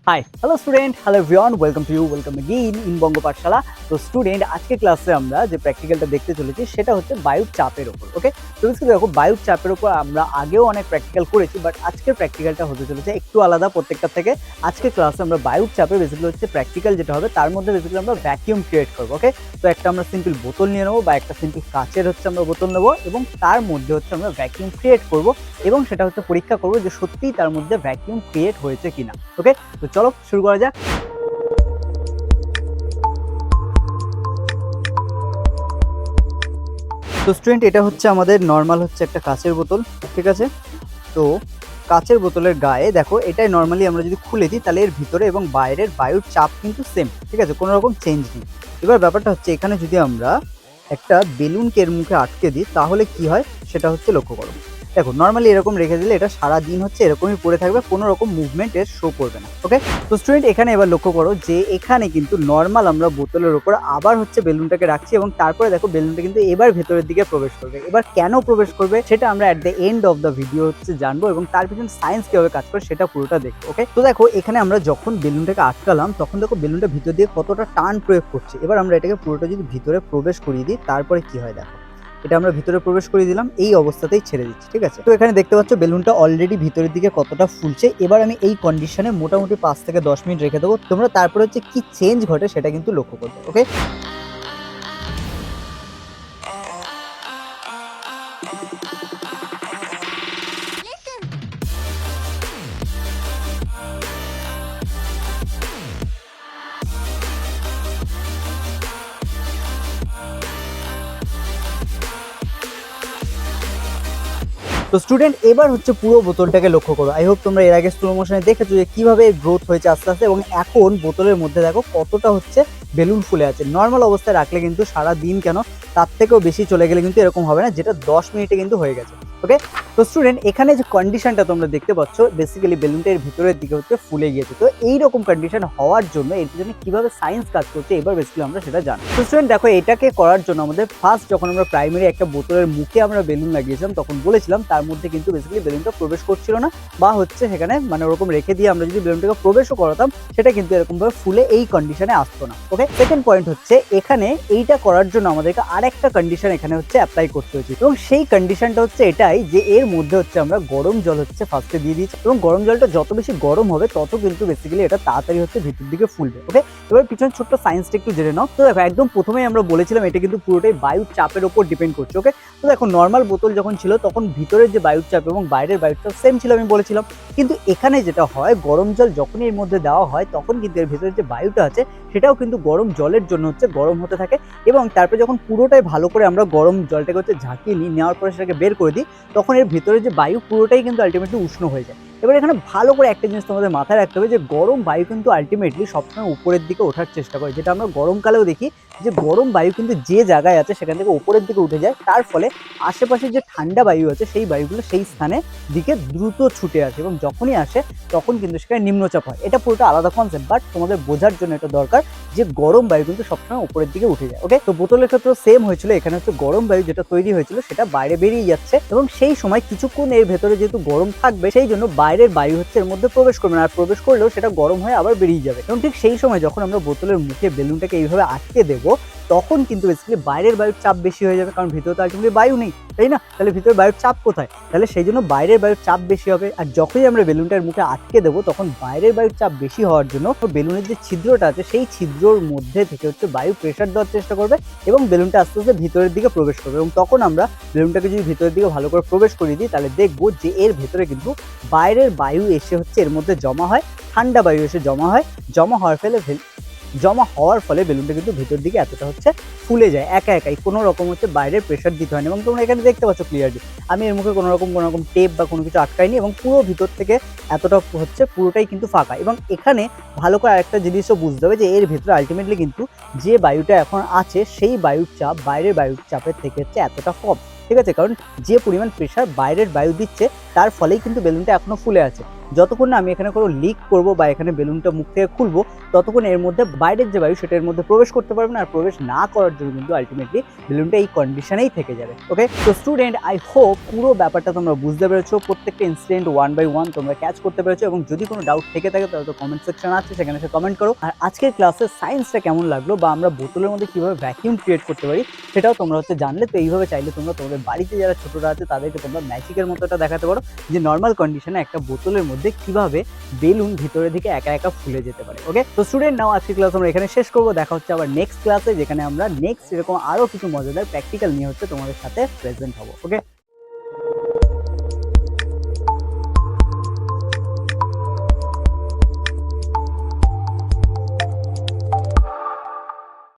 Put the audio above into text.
High hello student, hello everyone, welcome again in Banga Pathshala. তো student, আজকে ক্লাসে আমরা যে প্র্যাকটিক্যালটা দেখতে চলেছি সেটা হচ্ছে বায়ুর চাপের ওপর। ওকে, তো বেসিক্যালি দেখো, বায়ুর চাপের ওপর আমরা আগেও অনেক প্র্যাকটিক্যাল করেছি, বাট আজকের প্র্যাকটিক্যালটা হতে চলেছে একটু আলাদা প্রত্যেকটা থেকে। আজকে ক্লাসে আমরা বায়ুর চাপে বেসিক্যালি হচ্ছে প্র্যাকটিক্যাল যেটা হবে তার মধ্যে বেসিক্যালি আমরা ভ্যাকিউম ক্রিয়েট করবো। ওকে, তো একটা আমরা সিম্পল বোতল নিয়ে নেবো বা একটা সিম্পল কাচের হচ্ছে আমরা বোতল নেবো এবং তার মধ্যে হচ্ছে আমরা ভ্যাকিউম ক্রিয়েট করবো এবং সেটা হচ্ছে পরীক্ষা করবো যে সত্যিই তার মধ্যে ভ্যাকিউম ক্রিয়েট হয়েছে কিনা। ওকে, তো চলো শুরু করা যাক। তো স্টুডেন্ট, এটা হচ্ছে আমাদের নর্মাল হচ্ছে একটা কাচের বোতল, ঠিক আছে। তো কাচের বোতলের গায়ে দেখো, এটাই নর্মালি আমরা যদি খুলে দিই তাহলে এর ভিতরে এবং বাইরের বায়ুর চাপ কিন্তু সেম, ঠিক আছে, কোনো রকম চেঞ্জ নেই। এবার ব্যাপারটা হচ্ছে এখানে যদি আমরা একটা বেলুনকে এর মুখে আটকে দিই তাহলে কি হয় সেটা হচ্ছে লক্ষ্য করো। দেখো, নর্মালি এরকম রেখে দিলে এটা সারা দিন হচ্ছে এরকমই পড়ে থাকবে, কোনো রকম মুভমেন্ট এর শো করবে না। ওকে, তো স্টুডেন্ট এখানে এবার লক্ষ্য করো যে এখানে কিন্তু নর্মাল আমরা বোতলের উপর আবার হচ্ছে বেলুনটাকে রাখছি এবং তারপরে দেখো বেলুনটা কিন্তু এবার ভেতরের দিকে প্রবেশ করবে। এবার কেন প্রবেশ করবে সেটা আমরা at the end of the video হচ্ছে জানবো এবং তার পিছনে সায়েন্স কিভাবে কাজ করে সেটা পুরোটা দেখবো। ওকে, তো দেখো এখানে আমরা যখন বেলুনটাকে আটকালাম তখন দেখো বেলুনটা ভিতর দিয়ে কতটা টান প্রয়োগ করছে। এবার আমরা এটাকে পুরোটা যদি ভিতরে প্রবেশ করিয়ে দিই তারপরে কি হয় দেখো, এটা আমরা ভিতরে প্রবেশ করে দিলাম, এই অবস্থাতেই ছেড়ে দিচ্ছি, ঠিক আছে। তো এখানে দেখতে পাচ্ছ বেলুনটা অলরেডি ভিতরের দিকে কতটা ফুলছে। এবার আমি এই কন্ডিশনে মোটামুটি 5 থেকে 10 মিনিট রেখে দেবো। তোমরা তারপরে হচ্ছে কি চেঞ্জ ঘটে সেটা কিন্তু লক্ষ্য করবে। ওকে, তো স্টুডেন্ট এবার হচ্ছে পুরো বোতলটাকে লক্ষ্য করো। আই হোপ তোমরা এর আগে স্লো মোশনে দেখেছো যে কিভাবে গ্রোথ হয়েছে আস্তে আস্তে এবং এখন বোতলের মধ্যে দেখো কতটা হচ্ছে বেলুন ফুলে আছে। নর্মাল অবস্থায় রাখলে কিন্তু সারা দিন কেন তার থেকেও বেশি চলে গেলে কিন্তু এরকম হবে না, যেটা 10 মিনিটে কিন্তু হয়ে গেছে। ওকে, তো স্টুডেন্ট এখানে যে কন্ডিশনটা তোমরা দেখতে পাচ্ছ, বেসিক্যালি বেলুনটা এর ভিতরের দিকে হচ্ছে ফুলে গিয়েছে। তো এইরকম কন্ডিশন হওয়ার জন্য এর পিছনে কিভাবে সায়েন্স কাজ করছে এবার বেসিক্যালি আমরা সেটা জানি। তো স্টুডেন্ট দেখো, এটাকে করার জন্য আমাদের ফার্স্ট যখন আমরা প্রাইমারি একটা বোতলের মুখে আমরা বেলুন লাগিয়েছিলাম তখন বলেছিলাম তার মধ্যে কিন্তু বেসিক্যালি বেলুনটা প্রবেশ করছিল না, বা হচ্ছে সেখানে মানে ওরকম রেখে দিয়ে আমরা যদি বেলুনটাকে প্রবেশও করাতাম সেটা কিন্তু এরকম ভাবে ফুলে এই কন্ডিশনে আসতো না। ওকে, সেকেন্ড পয়েন্ট হচ্ছে এখানে এইটা করার জন্য আমাদেরকে আরেকটা কন্ডিশন এখানে হচ্ছে অ্যাপ্লাই করতে হয়েছে এবং সেই কন্ডিশনটা হচ্ছে এটাই যে এর মধ্যে হচ্ছে আমরা গরম জল হচ্ছে ফার্স্টে দিয়ে দিচ্ছি এবং গরম জলটা যত বেশি গরম হবে তত কিন্তু বেসিক্যালি এটা তাড়াতাড়ি হচ্ছে ভিতর দিকে ফুলবে। ওকে, এবার পিছনে ছোট্ট সায়েন্সটা একটু জেনে নাও। তো দেখো, একদম প্রথমেই আমরা বলেছিলাম এটা কিন্তু পুরোটাই বায়ুর চাপের উপর ডিপেন্ড করছে। ওকে, তো দেখো নর্মাল বোতল যখন ছিল তখন ভিতরের যে বায়ুর চাপ এবং বাইরের বায়ুর চাপ সেম ছিল, আমি বলেছিলাম। কিন্তু এখানে যেটা হয়, গরম জল যখনই এর মধ্যে দেওয়া হয় তখন কিন্তু এর ভিতরে যে বায়ুটা আছে সেটাও কিন্তু গরম জলের জন্য হচ্ছে গরম হতে থাকে এবং তারপরে যখন পুরোটাই ভালো করে আমরা গরম জলটাকে হচ্ছে ঝাঁকিয়ে নিই, নেওয়ার পরে সেটাকে বের করে দিই, তখন এর ভিতরে যে বায়ু পুরোটাই কিন্তু আলটিমেটলি উষ্ণ হয়ে যায়। এবার এখানে ভালো করে একটা জিনিস তোমাদের মাথায় রাখতে হবে যে গরম বায়ু কিন্তু আলটিমেটলি সবসময় উপরের দিকে ওঠার চেষ্টা করে, যেটা আমরা গরমকালেও দেখি যে গরম বায়ু কিন্তু যে জায়গায় আছে সেখান থেকে উপরের দিকে উঠে যায়, তার ফলে আশেপাশে যে ঠান্ডা বায়ু আছে সেই বায়ুগুলো সেই স্থানে দিকে দ্রুত ছুটে আসে এবং যখনই আসে তখন কিন্তু সেখানে নিম্নচাপ হয়। এটা পুরোটা আলাদা কনসেপ্ট, বাট তোমাদের বোঝার জন্য এটা দরকার যে গরম বায়ু কিন্তু সবসময় উপরের দিকে উঠে যায়। ওকে, তো বোতলের ক্ষেত্রে সেম হয়েছিল, এখানে হচ্ছে গরম বায়ু যেটা তৈরি হয়েছিল সেটা বাইরে বেরিয়ে যাচ্ছে এবং সেই সময় কিছুক্ষণ এর ভেতরে যেহেতু গরম থাকবে সেই জন্য বাইরের বায়ু হচ্ছে এর মধ্যে প্রবেশ করবে না, আর প্রবেশ করলেও সেটা গরম হয়ে আবার বেরিয়ে যাবে। এবং ঠিক সেই সময় যখন আমরা বোতলের মুখে বেলুনটাকে এইভাবে আটকে দেবো তখন কিন্তু বেসিক্যালি বাইরের বায়ুর চাপ বেশি হয়ে যাবে, কারণ ভিতরে তো আলটিমেটলি বায়ু নেই, তাই না? তাহলে ভিতরে বায়ুর চাপ কোথায়? তাহলে সেই জন্য বাইরের বায়ুর চাপ বেশি হবে। আর যখনই আমরা বেলুনটার মুখে আটকে দেবো তখন বাইরের বায়ুর চাপ বেশি হওয়ার জন্য বেলুনের যে ছিদ্রটা আছে সেই ছিদ্রর মধ্যে থেকে হচ্ছে বায়ু প্রেশার দেওয়ার চেষ্টা করবে এবং বেলুনটা আস্তে আস্তে ভিতরের দিকে প্রবেশ করবে। এবং তখন আমরা বেলুনটাকে যদি ভিতরের দিকে ভালো করে প্রবেশ করিয়ে দিই তাহলে দেখবো যে এর ভেতরে কিন্তু বাইরের বায়ু এসে হচ্ছে এর মধ্যে জমা হয়, ঠান্ডা বায়ু এসে জমা হয়, জমা হওয়ার ফলে বেলুনটা কিন্তু ভিতর দিকে এতটা হচ্ছে ফুলে যায় একা একাই, কোনো রকম হচ্ছে বাইরের প্রেশার দিতে হয় না। এবং তোমরা এখানে দেখতে পাচ্ছ ক্লিয়ারলি আমি এর মুখে কোনো রকম টেপ বা কোনো কিছু আটকাইনি এবং পুরো ভিতর থেকে এতটা হচ্ছে পুরোটাই কিন্তু ফাঁকা। এবং এখানে ভালো করে আরেকটা জিনিসও বুঝতে হবে যে এর ভিতরে আলটিমেটলি কিন্তু যে বায়ুটা এখন আছে সেই বায়ুর চাপ বাইরের বায়ুর চাপের থেকে হচ্ছে এতটা কম, ঠিক আছে, কারণ যে পরিমাণ প্রেশার বাইরের বায়ু দিচ্ছে তার ফলেই কিন্তু বেলুনটা এখনো ফুলে আছে। যতক্ষণ না আমি এখানে কোনো লিক করবো বা এখানে বেলুনটা মুখ থেকে খুলবো, ততক্ষণ এর মধ্যে বাইরের যে বায়ু সেটা এর মধ্যে প্রবেশ করতে পারবে না, আর প্রবেশ না করার জন্য কিন্তু আলটিমেটলি বেলুনটা এই কন্ডিশনেই থেকে যাবে। ওকে, তো স্টুডেন্ট আই হোপ পুরো ব্যাপারটা তোমরা বুঝতে পেরেছো, প্রত্যেকটা ইনসিডেন্ট 1 বাই 1 তোমরা ক্যাচ করতে পেরেছো, এবং যদি কোনো ডাউট থেকে থাকে তাহলে তো কমেন্ট সেকশন আছে, সেখানে এসে কমেন্ট করো। আর আজকের ক্লাসে সায়েন্সটা কেমন লাগলো বা আমরা বোতলের মধ্যে কিভাবে ভ্যাকিউম ক্রিয়েট করতে পারি সেটাও তোমরা জানলে। তো এইভাবে চাইলে তোমরা তোমাদের বাড়িতে যারা ছোটরা আছে তাদেরকে তোমরা ম্যাজিকের মতো এটা দেখাতে পারো যে নর্মাল কন্ডিশনে একটা বোতলের মধ্যে কিভাবে বেলুন ভিতরের দিকে একা একা ফুলে যেতে পারে। ওকে, তো স্টুডেন্ট নাও আজকের ক্লাস আমরা এখানে শেষ করবো। দেখা হচ্ছে আবার নেক্সট ক্লাসে, যেখানে আমরা নেক্সট এরকম আরো কিছু মজাদার প্র্যাকটিক্যাল নিয়ে তোমাদের সাথে প্রেজেন্ট হবো। ওকে।